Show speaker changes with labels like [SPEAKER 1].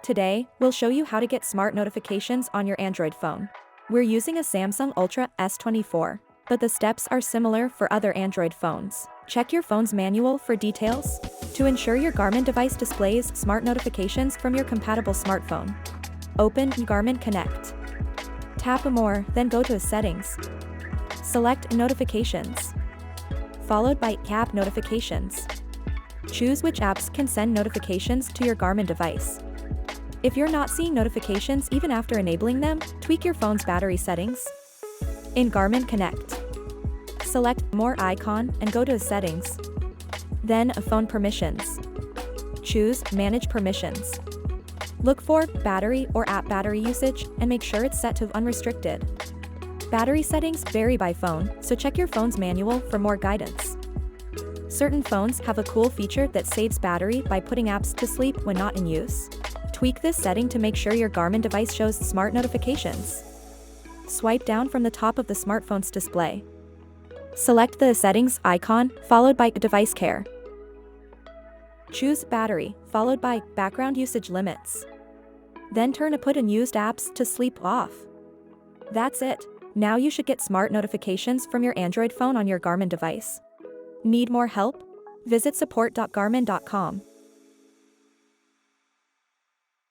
[SPEAKER 1] Today, we'll show you how to get smart notifications on your Android phone. We're using a Samsung Ultra S24, but the steps are similar for other Android phones. Check your phone's manual for details. To ensure your Garmin device displays smart notifications from your compatible smartphone, open Garmin Connect. Tap More, then go to Settings. Select Notifications, followed by App Notifications. Choose which apps can send notifications to your Garmin device. If you're not seeing notifications even after enabling them, tweak your phone's battery settings. In Garmin Connect, select More icon and go to Settings. Then Phone Permissions. Choose Manage Permissions. Look for Battery or App Battery Usage and make sure it's set to Unrestricted. Battery settings vary by phone, so check your phone's manual for more guidance. Certain phones have a cool feature that saves battery by putting apps to sleep when not in use. Tweak this setting to make sure your Garmin device shows smart notifications. Swipe down from the top of the smartphone's display. Select the Settings icon, followed by Device Care. Choose Battery, followed by Background Usage Limits. Then turn Put Unused Apps to Sleep off. That's it. Now you should get smart notifications from your Android phone on your Garmin device. Need more help? Visit support.garmin.com.